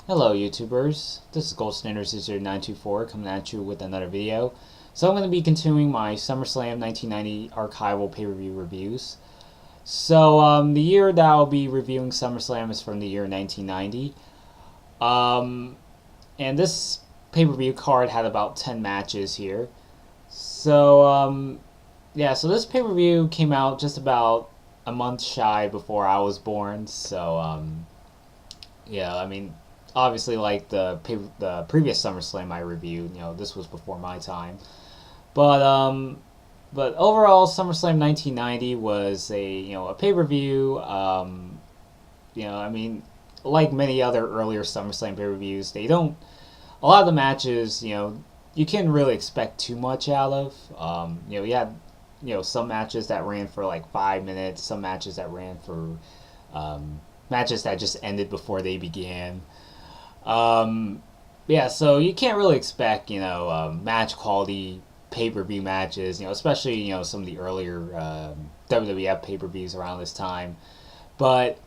Hello YouTubers, this is GoldStandard60924 coming at you with another video. So I'm going to be continuing my SummerSlam 1990 archival pay-per-view reviews. The year that I'll be reviewing SummerSlam is from the year 1990. And this pay-per-view card had about 10 matches here. So this pay-per-view came out just about a month shy before I was born. Obviously, like the previous SummerSlam I reviewed, this was before my time. But um, but overall, SummerSlam 1990 was a pay per view. Like many other earlier SummerSlam pay per views, they don't. A lot of the matches, you can't really expect too much out of. You had some matches that ran for like 5 minutes, some matches that ran for matches that just ended before they began. So you can't really expect, match quality pay per view matches, especially, some of the earlier WWF pay per views around this time. But,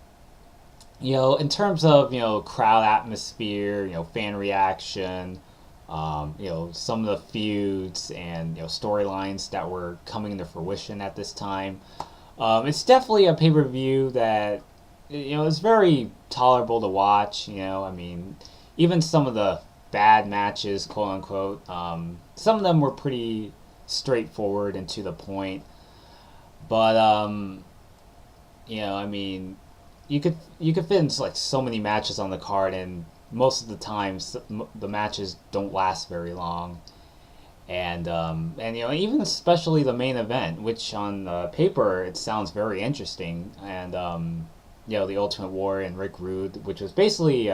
in terms of, crowd atmosphere, fan reaction, some of the feuds and, storylines that were coming into fruition at this time, it's definitely a pay per view that it's very tolerable to watch. Even some of the bad matches, quote unquote, some of them were pretty straightforward and to the point. But you could fit in like so many matches on the card, and most of the times the matches don't last very long. And even especially the main event, which on paper it sounds very interesting, and the Ultimate Warrior and Rick Rude, which was basically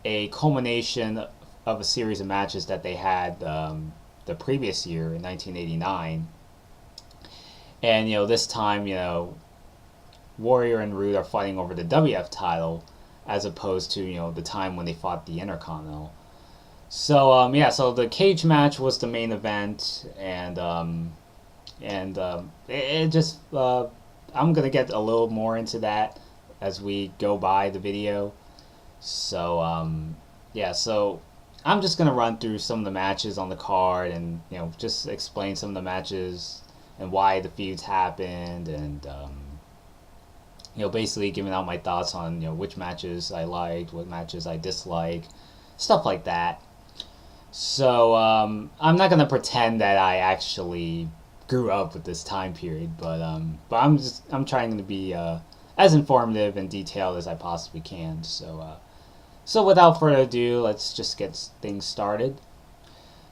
a culmination of a series of matches that they had the previous year in 1989. And this time, Warrior and Rude are fighting over the WF title, as opposed to the time when they fought the Intercontinental. So the cage match was the main event, it just I'm gonna get a little more into that as we go by the video. So I'm just gonna run through some of the matches on the card, and just explain some of the matches and why the feuds happened, and basically giving out my thoughts on which matches I liked, what matches I disliked, stuff like that. I'm not gonna pretend that I actually grew up with this time period, but I'm trying to be as informative and detailed as I possibly can. So without further ado, let's just get things started.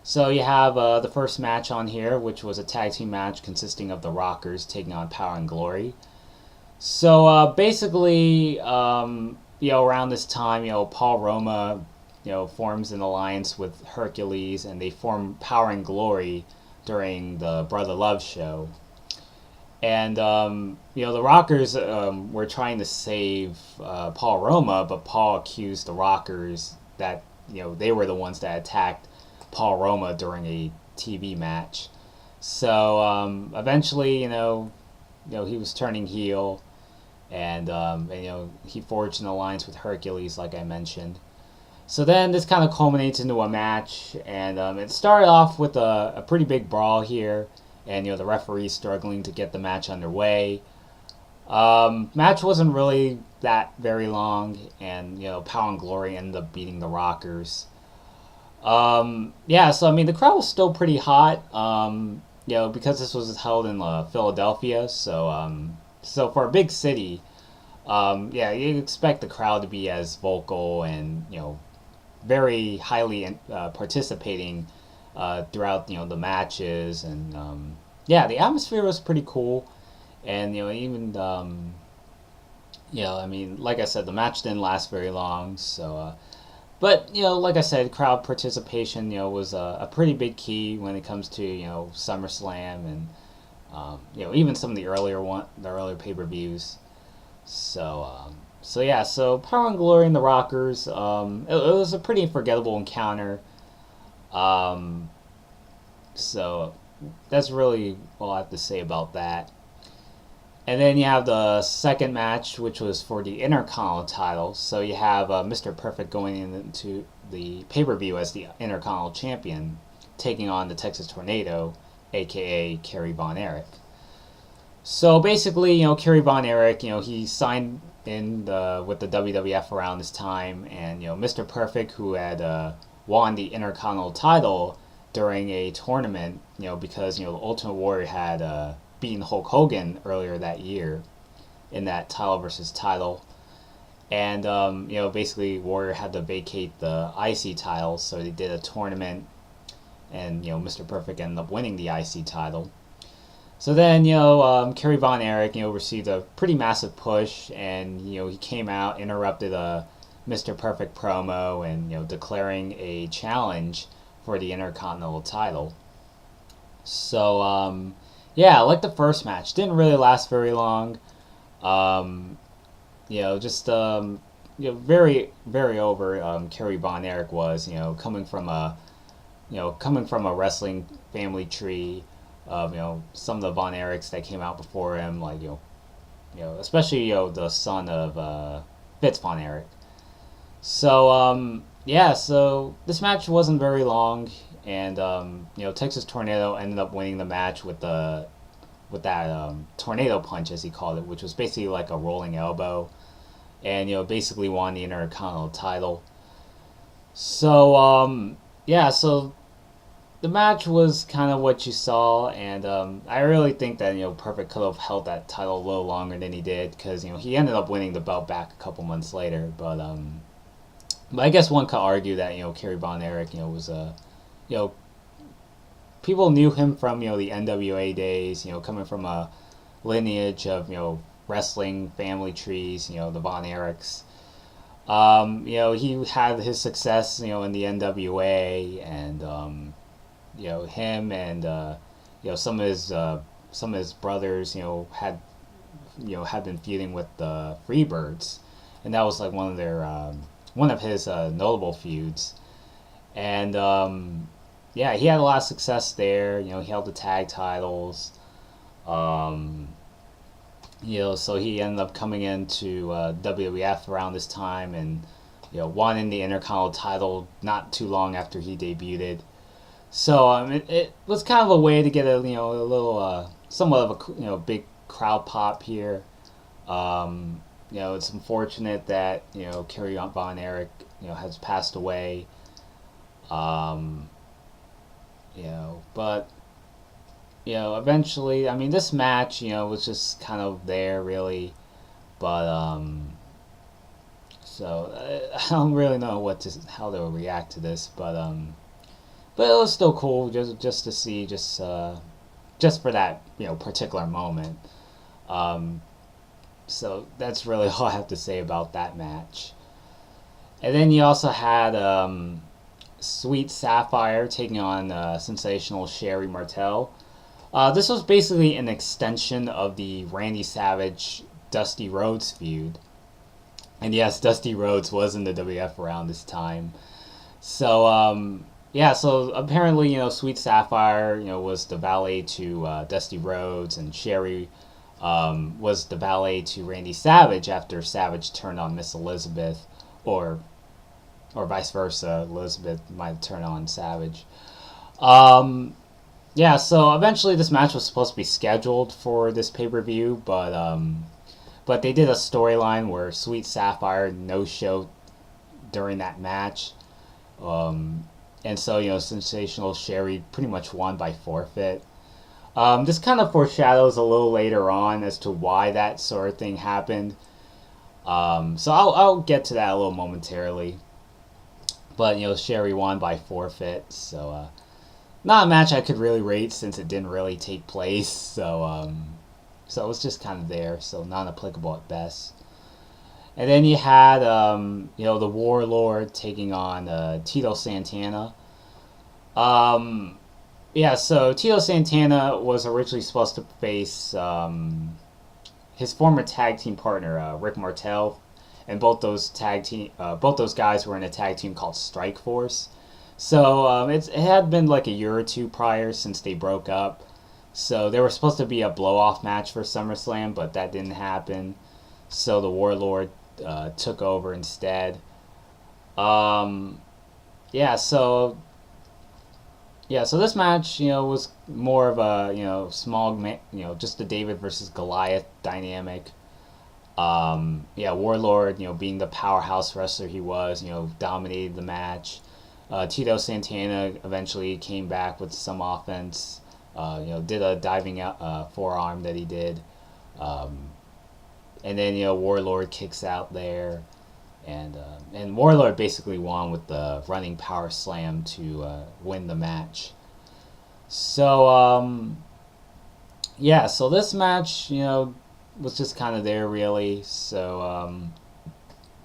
So you have the first match on here, which was a tag team match consisting of the Rockers taking on Power and Glory. Around this time, Paul Roma, forms an alliance with Hercules, and they form Power and Glory during the Brother Love show. And the Rockers were trying to save Paul Roma, but Paul accused the Rockers that they were the ones that attacked Paul Roma during a TV match. Eventually, he was turning heel, and he forged an alliance with Hercules, like I mentioned. So then this kind of culminates into a match, and it started off with a pretty big brawl here, and the referee struggling to get the match underway. Match wasn't really that very long, and Power and Glory ended up beating the Rockers. The crowd was still pretty hot, because this was held in Philadelphia. So for a big city, you expect the crowd to be as vocal and very highly participating throughout the matches, and the atmosphere was pretty cool. And like I said, the match didn't last very long. But like I said, crowd participation was a pretty big key when it comes to SummerSlam, and even some of the earlier pay-per-views. So Power and Glory and the Rockers, it was a pretty forgettable encounter. So that's really all I have to say about that. And then you have the second match, which was for the Intercontinental title. So you have Mr. Perfect going into the pay-per-view as the Intercontinental champion, taking on the Texas Tornado, aka Kerry Von Erich. So basically, Kerry Von Erich, he signed in with the WWF around this time, and Mr. Perfect, who had won the Intercontinental title during a tournament, because the Ultimate Warrior had beaten Hulk Hogan earlier that year in that title versus title, and basically Warrior had to vacate the IC title, so they did a tournament, and Mr. Perfect ended up winning the IC title. So then, Kerry Von Erich, received a pretty massive push, and he came out, interrupted a Mr. Perfect promo, and declaring a challenge for the Intercontinental title. So yeah, like the first match, didn't really last very long. Just very very over. Kerry Von Erich was, coming from a wrestling family tree of some of the Von Erichs that came out before him, like especially the son of Fitz Von Erich. So yeah, so this match wasn't very long, and Texas Tornado ended up winning the match with that tornado punch, as he called it, which was basically like a rolling elbow, and basically won the Intercontinental title. So yeah, so the match was kind of what you saw, and I really think that Perfect could have held that title a little longer than he did, because he ended up winning the belt back a couple months later. But I guess one could argue that Kerry Von Erich was a people knew him from the NWA days, coming from a lineage of wrestling family trees, the Von Erichs. He had his success in the NWA, and him and some of his brothers had been feuding with the Freebirds, and that was like one of his notable feuds. And yeah, he had a lot of success there. He held the tag titles. So he ended up coming into WWF around this time, and won the Intercontinental title not too long after he debuted. So it was kind of a way to get a little somewhat of a big crowd pop here. It's unfortunate that Kerry Von Erich has passed away. But eventually, I mean, this match was just kind of there really, but so I don't really know how to react to this, but it was still cool just to see just for that particular moment. So that's really all I have to say about that match. And then you also had Sweet Sapphire taking on sensational Sherry Martel. This was basically an extension of the Randy Savage Dusty Rhodes feud. And yes, Dusty Rhodes was in the WF around this time. So yeah, so apparently Sweet Sapphire was the valet to Dusty Rhodes, and Sherry was the valet to Randy Savage after Savage turned on Miss Elizabeth, or vice versa. Elizabeth might turn on Savage. Yeah, so eventually this match was supposed to be scheduled for this pay-per-view, but they did a storyline where Sweet Sapphire no-showed during that match. And so, sensational Sherry pretty much won by forfeit. This kind of foreshadows a little later on as to why that sort of thing happened. So I'll get to that a little momentarily. But, Sherry won by forfeit, so not a match I could really rate since it didn't really take place. So it was just kind of there, so non-applicable at best. And then you had, the Warlord taking on Tito Santana. Yeah, so Tito Santana was originally supposed to face his former tag team partner, Rick Martel, and both those guys were in a tag team called Strike Force. So it had been like a year or two prior since they broke up. So there was supposed to be a blow off match for SummerSlam, but that didn't happen. So the Warlord took over instead. Um, yeah, so so this match, was more of a small, just the David versus Goliath dynamic. Warlord, being the powerhouse wrestler he was, dominated the match. Tito Santana eventually came back with some offense. Did a diving out forearm that he did, um, and then Warlord kicks out there, and Warlord basically won with the running power slam to win the match. So so this match, was just kind of there really. So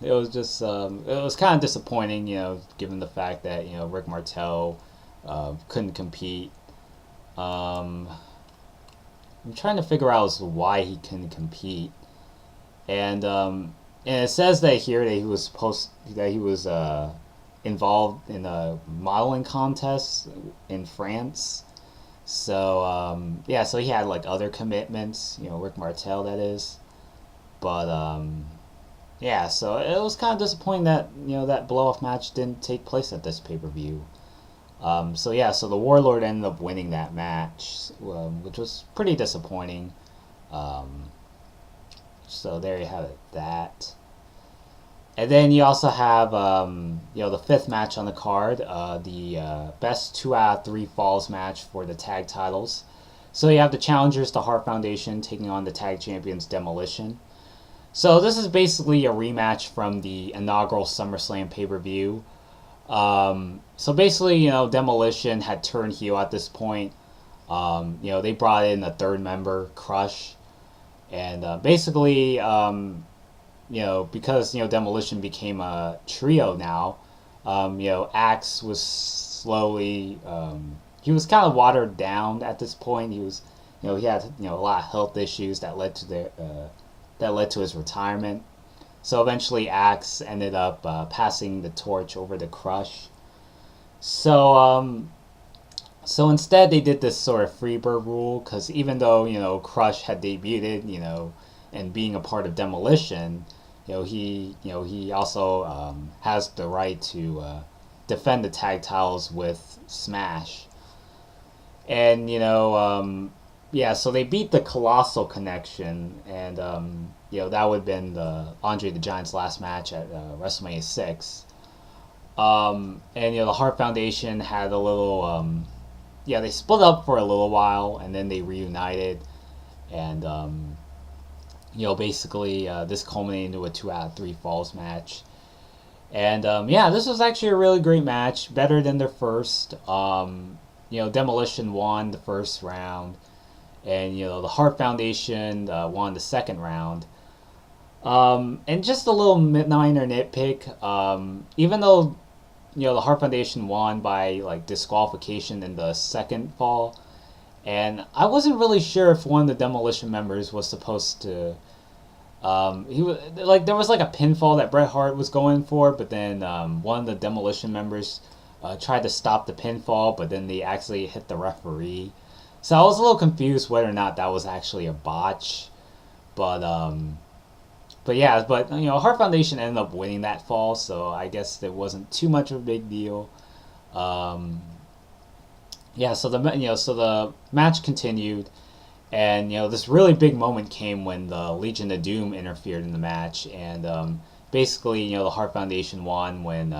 it was kind of disappointing, given the fact that Rick Martel couldn't compete. Um, I'm trying to figure out why he couldn't compete, and it says that here that he was involved in a modeling contest in France. So so he had like other commitments, Rick Martel that is, but so it was kind of disappointing that that blow off match didn't take place at this pay per view. So the Warlord ended up winning that match, which was pretty disappointing. Um, so there you have it. That. And then you also have, the fifth match on the card, the best 2 out of 3 falls match for the tag titles. So you have the challengers, the Hart Foundation, taking on the tag champions, Demolition. So this is basically a rematch from the inaugural SummerSlam pay-per-view. So basically, Demolition had turned heel at this point. They brought in a third member, Crush. And basically, because Demolition became a trio now, Axe was slowly he was kind of watered down at this point. He was he had a lot of health issues that led to his retirement. So eventually Axe ended up passing the torch over to Crush. So instead they did this sort of Freebird rule, because even though Crush had debuted and being a part of Demolition, he also has the right to defend the tag titles with Smash. And so they beat the Colossal Connection, and that would have been the Andre the Giant's last match at WrestleMania 6. And the Hart Foundation had a little they split up for a little while, and then they reunited, and basically this culminated into a 2 out of 3 falls match. And this was actually a really great match, better than their first. Demolition won the first round, and the Hart Foundation won the second round. And just a little minor nitpick, even though the Hart Foundation won by like disqualification in the second fall, and I wasn't really sure if one of the Demolition members was supposed to. He was like there was like a pinfall that Bret Hart was going for, but then one of the Demolition members tried to stop the pinfall, but then they actually hit the referee. So I was a little confused whether or not that was actually a botch, but Hart Foundation ended up winning that fall, so I guess it wasn't too much of a big deal. So the match continued, and this really big moment came when the Legion of Doom interfered in the match, and basically the Hart Foundation won when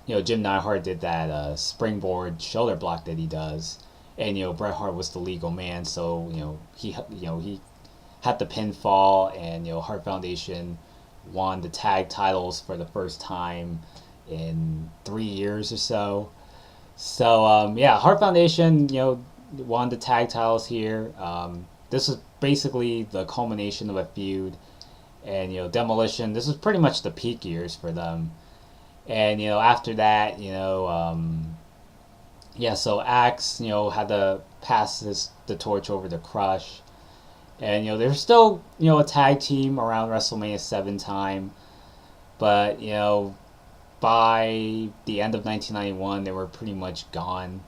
Jim Neidhart did that springboard shoulder block that he does, and Bret Hart was the legal man, so he had the pinfall, and Hart Foundation won the tag titles for the first time in 3 years or so. So Hart Foundation won the tag titles here. This was basically the culmination of a feud, and Demolition. This was pretty much the peak years for them, and after that so Axe had to pass the torch over to Crush. And they were still a tag team around WrestleMania 7 time, but by the end of 1991 they were pretty much gone,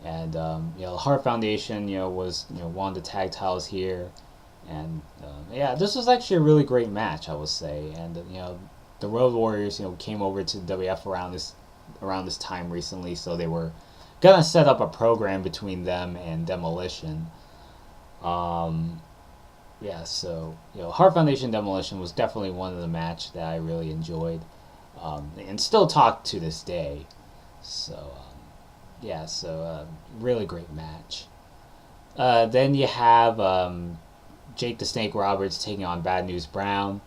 And the Hart Foundation, was won the tag titles here, and yeah, this was actually a really great match, I would say. And the Road Warriors, came over to WF around this time recently, so they were gonna set up a program between them and Demolition. Um, yeah, so Hart Foundation Demolition was definitely one of the match that I really enjoyed, and still talk to this day. So yeah, so really great match. Then you have Jake the Snake Roberts taking on Bad News Brown,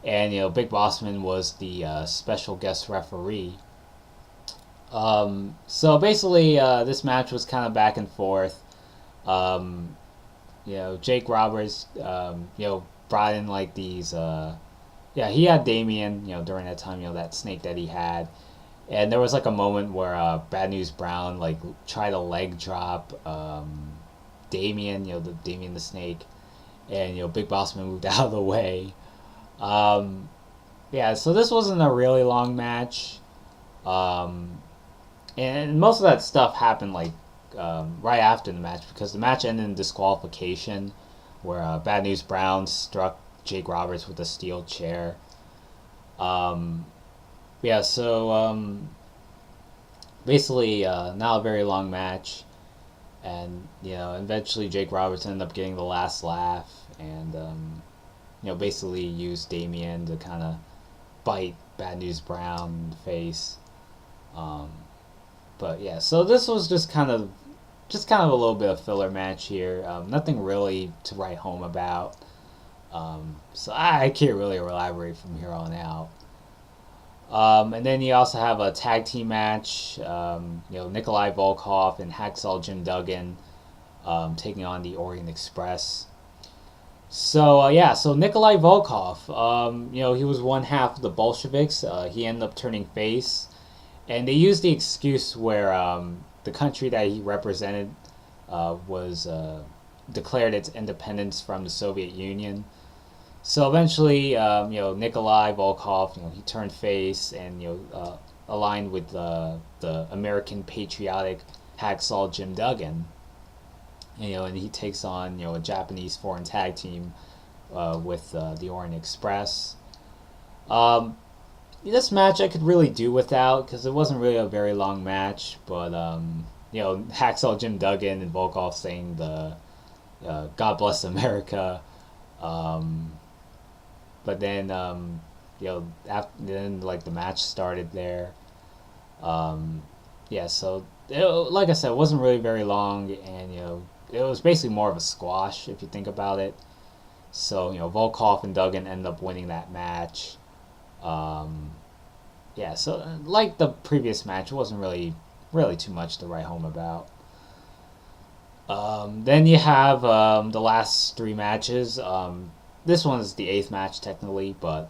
and Big Bossman was the special guest referee. So basically, this match was kind of back and forth. Um, Jake Roberts, brought in like these. Yeah, he had Damien, during that time, that snake that he had, and there was like a moment where Bad News Brown like tried to leg drop Damien, the Damien the Snake, and Big Bossman moved out of the way. Um, yeah, so this wasn't a really long match. Um, and most of that stuff happened like right after the match because the match ended in disqualification, where Bad News Brown struck Jake Roberts with a steel chair. Um, yeah, so basically, not a very long match, and eventually Jake Roberts ended up getting the last laugh, and basically used Damien to kind of bite Bad News Brown in the face. Um, but yeah, so this was just kind of a little bit of filler match here. Nothing really to write home about. So I can't really elaborate from here on out. And then you also have a tag team match. Nikolai Volkov and Hacksaw Jim Duggan taking on the Orient Express. So yeah, so Nikolai Volkov, he was one half of the Bolsheviks. He ended up turning face, and they used the excuse where the country that he represented was declared its independence from the Soviet Union. So eventually, Nikolai Volkov, he turned face and aligned with the American patriotic Hacksaw Jim Duggan. And he takes on a Japanese foreign tag team with the Orient Express. This match I could really do without because it wasn't really a very long match, but Hacksaw Jim Duggan and Volkov saying the "God Bless America." Um, but then after then like the match started there. Yeah, so like I said, it wasn't really very long, and it was basically more of a squash if you think about it. So Volkov and Duggan end up winning that match. Um, yeah, so like the previous match, it wasn't really too much to write home about. Then you have the last three matches. This one is the eighth match technically, but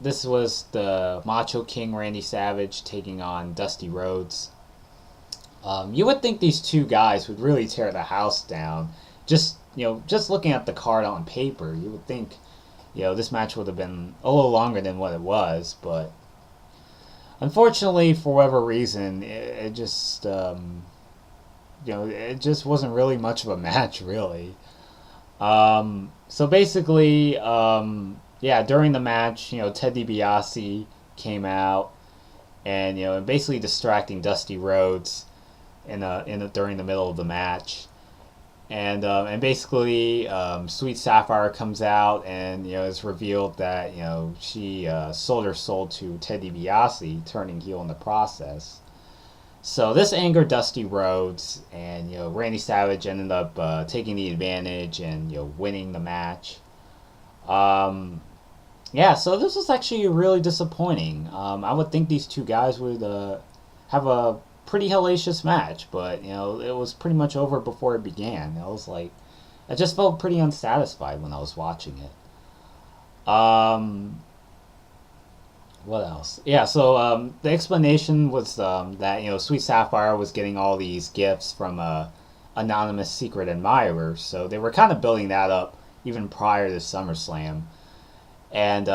this was the Macho King Randy Savage taking on Dusty Rhodes. You would think these two guys would really tear the house down. Just looking at the card on paper, you would think, this match would have been a little longer than what it was. But unfortunately, for whatever reason, it just, it just wasn't really much of a match, really. So basically, yeah, during the match, Ted DiBiase came out and basically distracting Dusty Rhodes during the middle of the match, and basically Sweet Sapphire comes out and it's revealed that she sold her soul to Ted DiBiase, turning heel in the process. So this angered Dusty Rhodes, and Randy Savage ended up taking the advantage and winning the match. Yeah, so this was actually really disappointing. I would think these two guys would have a pretty hellacious match, but it was pretty much over before it began. I was like, I just felt pretty unsatisfied when I was watching it. What else? Yeah, so the explanation was that Sweet Sapphire was getting all these gifts from a anonymous secret admirer, so they were kind of building that up even prior to SummerSlam. And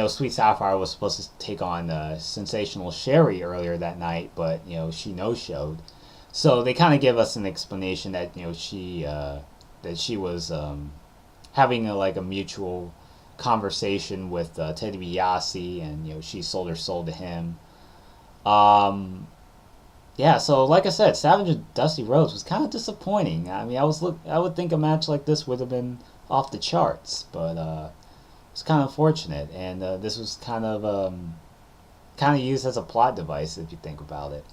Sweet Sapphire was supposed to take on Sensational Sherry earlier that night, but she no showed. So they kind of give us an explanation that that she was having like a mutual conversation with Ted DiBiase, and she sold her soul to him. Um, yeah, so like I said, Savage and Dusty Rhodes was kind of disappointing. I mean, I would think a match like this would have been off the charts, but it's kind of unfortunate, and this was kind of used as a plot device if you think about it.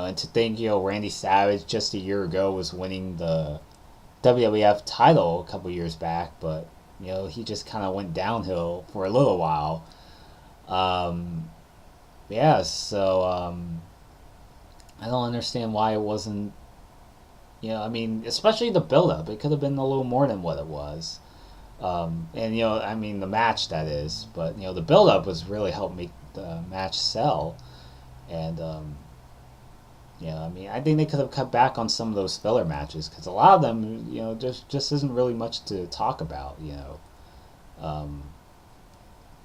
And to think Randy Savage just a year ago was winning the WWF title a couple years back, but he just kind of went downhill for a little while. Um, yeah, so I don't understand why it wasn't. I mean, especially the build-up, it could have been a little more than what it was. And I mean, the match that is, but the build-up was really helped make the match sell, and I mean, I think they could have cut back on some of those filler matches because a lot of them, just isn't really much to talk about. Um,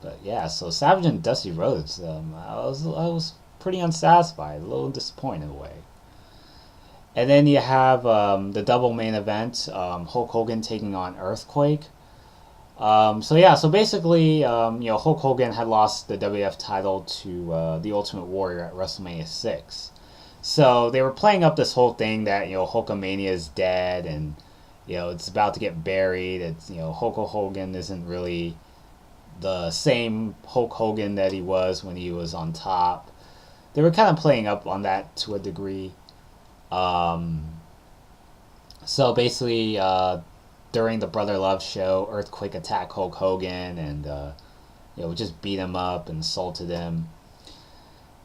but yeah, so Savage and Dusty Rhodes, I was pretty unsatisfied, a little disappointed in a way. And then you have the double main event, Hulk Hogan taking on Earthquake. So basically, Hulk Hogan had lost the WWF title to the Ultimate Warrior at WrestleMania 6. So they were playing up this whole thing that Hulkamania is dead, and it's about to get buried. It's Hulk Hogan isn't really the same Hulk Hogan that he was when he was on top. They were kind of playing up on that to a degree. Um, so basically, during the Brother Love show, Earthquake attacked Hulk Hogan and just beat him up and assaulted him.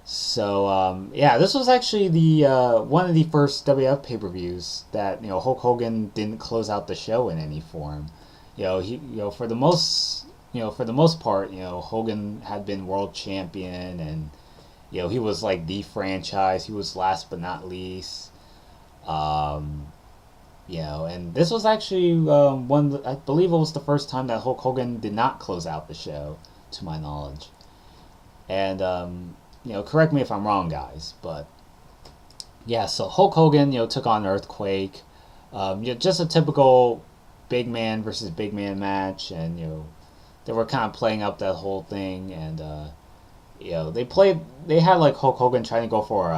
So this was actually the one of the first WF pay-per-views that Hulk Hogan didn't close out the show in any form. He for the most part, Hogan had been world champion, and he was like the franchise. He was last but not least. Um, and this was actually I believe it was the first time that Hulk Hogan did not close out the show, to my knowledge. And correct me if I'm wrong, guys, but yeah. So Hulk Hogan, took on Earthquake. Just a typical big man versus big man match, and they were kind of playing up that whole thing, and they had like Hulk Hogan trying to go for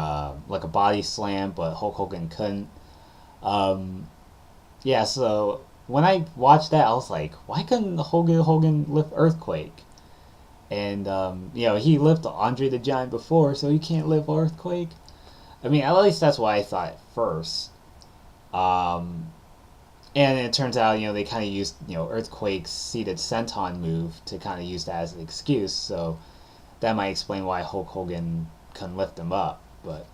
like a body slam, but Hulk Hogan couldn't. Um, so when I watched that, I was like, why couldn't Hogan lift Earthquake? And he lifted Andre the Giant before, so he can't lift Earthquake. I mean, at least that's what I thought at first. Um, and it turns out, they kind of used, Earthquake's seated senton move to kind of use that as an excuse. So that might explain why Hulk Hogan couldn't lift him up. But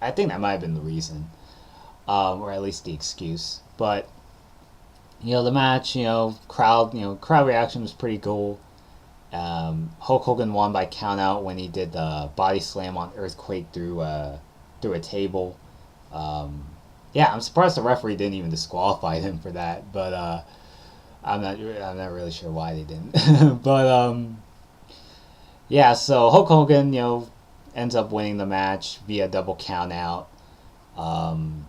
I think that might have been the reason, or at least the excuse. But the match, crowd reaction was pretty cool. Hulk Hogan won by countout when he did the body slam on Earthquake through a table. Um, I'm surprised the referee didn't even disqualify him for that, but I'm not really sure why they didn't. But so Hulk Hogan, ends up winning the match via double countout. And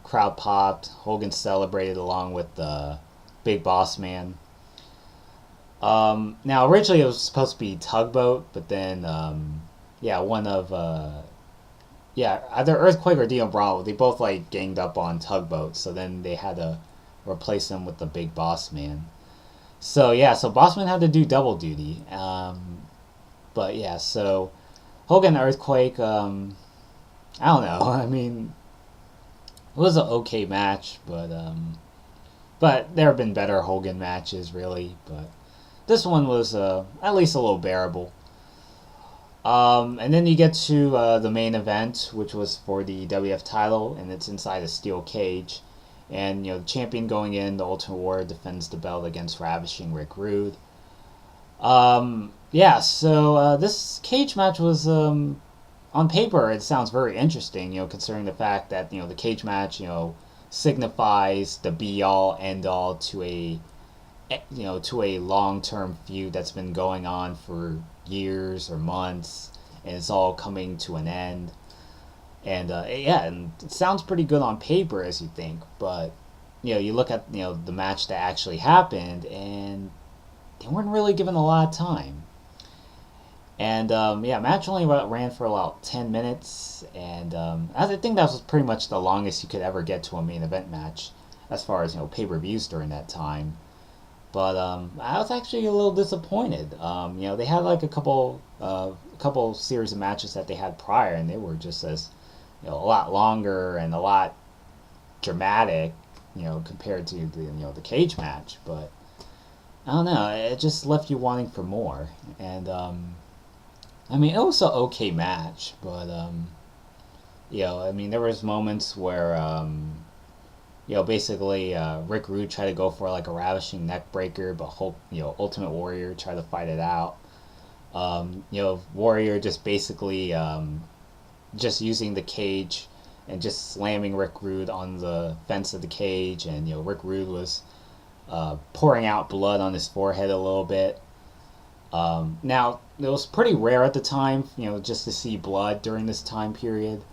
crowd popped. Hogan celebrated along with the Big Boss Man. Now originally it was supposed to be Tugboat, but then one of either Earthquake or Dio Bravo, they both like ganged up on Tugboat, so then they had to replace him with the Big Boss Man. So Boss Man had to do double duty. So Hogan Earthquake, I don't know. I mean, it was an okay match, but there have been better Hogan matches, really. But this one was at least a little bearable. And then you get to the main event, which was for the WF title, and it's inside a steel cage. And the champion going in, the Ultimate Warrior, defends the belt against Ravishing Rick Rude. This cage match was on paper it sounds very interesting, considering the fact that the cage match signifies the be all end all to a long term feud that's been going on for years or months, and it's all coming to an end. And yeah, and it sounds pretty good on paper as you think, but you look at the match that actually happened, and they weren't really given a lot of time. And yeah, match only ran for about 10 minutes, and I think that was pretty much the longest you could ever get to a main event match, as far as pay-per-views during that time. But I was actually a little disappointed. They had like a couple series of matches that they had prior, and they were just as a lot longer and a lot dramatic, compared to the cage match. But I don't know, it just left you wanting for more. And I mean, it was an okay match, but I mean, there was moments where basically Rick Rude tried to go for like a ravishing neck breaker, but Hulk, Ultimate Warrior tried to fight it out. Warrior just basically just using the cage and just slamming Rick Rude on the fence of the cage, and Rick Rude was pouring out blood on his forehead a little bit. Now it was pretty rare at the time, just to see blood during this time period.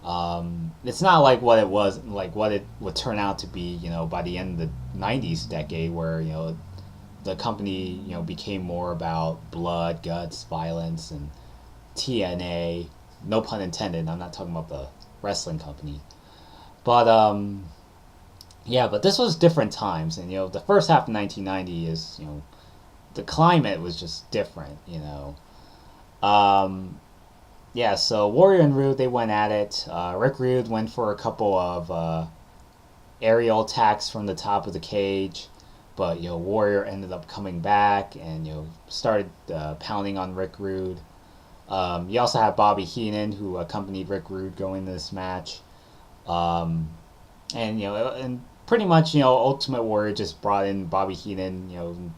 It's not like what it was, like what it would turn out to be, by the end of the '90s decade, where the company became more about blood, guts, violence, and TNA. No pun intended. I'm not talking about the wrestling company, but yeah, but this was different times, and the first half of 1990 is the climate was just different, Yeah, so Warrior and Rude, they went at it. Rick Rude went for a couple of aerial attacks from the top of the cage, but Warrior ended up coming back and started pounding on Rick Rude. You also have Bobby Heenan, who accompanied Rick Rude going into this match, and pretty much Ultimate Warrior just brought in Bobby Heenan,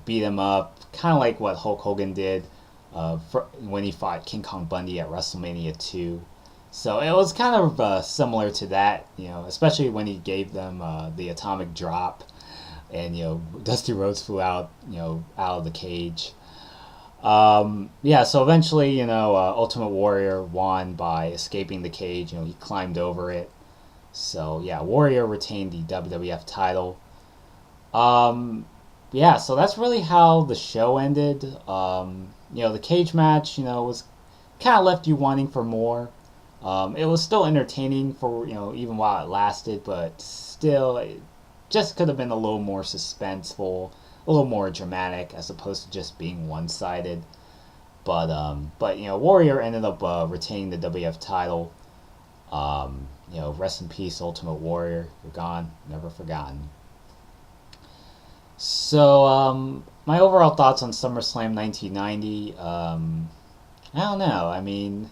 beat him up, kind of like what Hulk Hogan did when he fought King Kong Bundy at WrestleMania 2. So it was kind of similar to that, especially when he gave them the atomic drop, and Dusty Rhodes flew out, out of the cage. Yeah, so eventually, Ultimate Warrior won by escaping the cage. He climbed over it. So yeah, Warrior retained the WWF title. Yeah, so that's really how the show ended. The cage match, was kind of left you wanting for more. It was still entertaining for, even while it lasted, but still, it just could have been a little more suspenseful, a little more dramatic, as opposed to just being one-sided. But Warrior ended up retaining the WWF title. Rest in peace, Ultimate Warrior. You're gone, never forgotten. So, my overall thoughts on SummerSlam 1990, I don't know. I mean,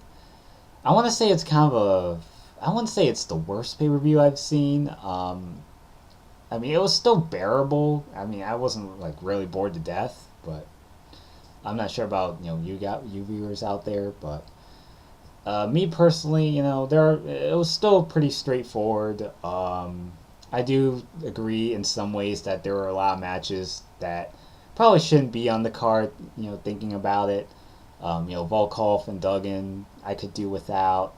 I want to say it's kind of I wouldn't say it's the worst pay-per-view I've seen. I mean, it was still bearable. I mean, I wasn't like really bored to death, but I'm not sure about you viewers out there. But me personally, it was still pretty straightforward. I do agree in some ways that there were a lot of matches that probably shouldn't be on the card. Thinking about it, Volkov and Duggan, I could do without.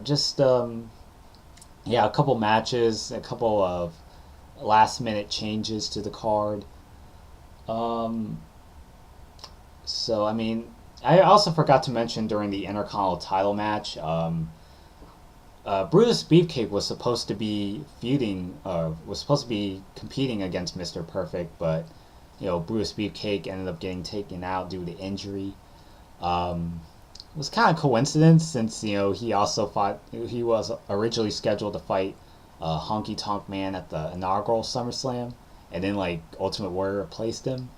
Just yeah, a couple matches, a couple of last minute changes to the card. Um, so I mean, I also forgot to mention during the Intercontinental title match. Brutus Beefcake was supposed to be was supposed to be competing against Mr. Perfect, but Brutus Beefcake ended up getting taken out due to injury. It was kind of coincidence since he also fought. He was originally scheduled to fight Honky Tonk Man at the inaugural SummerSlam, and then like Ultimate Warrior replaced him.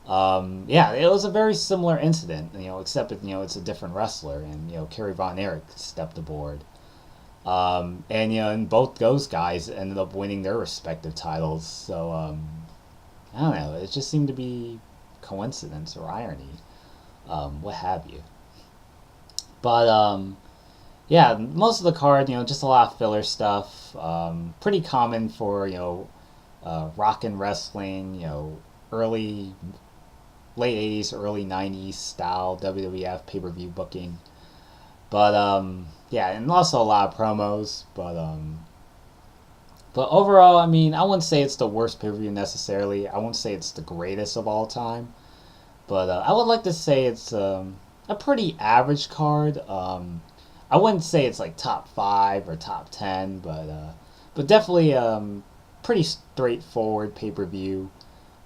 Yeah, it was a very similar incident, except it's a different wrestler, and Kerry Von Erich stepped aboard. And both those guys ended up winning their respective titles. So I don't know. It just seemed to be coincidence or irony, what have you. But yeah, most of the card, just a lot of filler stuff. Pretty common for rock and wrestling. Early late 80s, early 90s style WWF pay-per-view booking. But yeah, and also a lot of promos. But overall, I mean, I wouldn't say it's the worst pay-per-view necessarily. I wouldn't say it's the greatest of all time. But I would like to say it's a pretty average card. I wouldn't say it's like top 5 or top 10, but definitely pretty straightforward pay-per-view.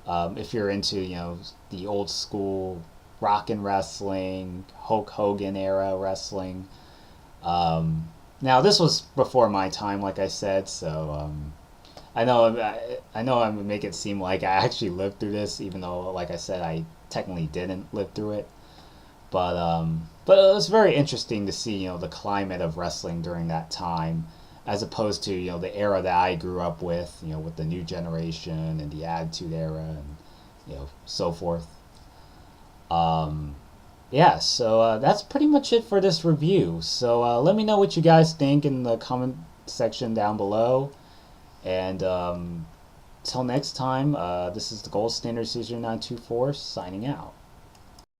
If you're into the old school rockin' wrestling, Hulk Hogan era wrestling. Now this was before my time, like I said, so I know I'm make it seem like I actually lived through this, even though, like I said, I technically didn't live through it. But it was very interesting to see the climate of wrestling during that time, as opposed to the era that I grew up with the new generation and the Attitude Era and so forth. Um, yeah, so that's pretty much it for this review. So let me know what you guys think in the comment section down below. And till next time, this is the Gold Standard Caesar 924 signing out.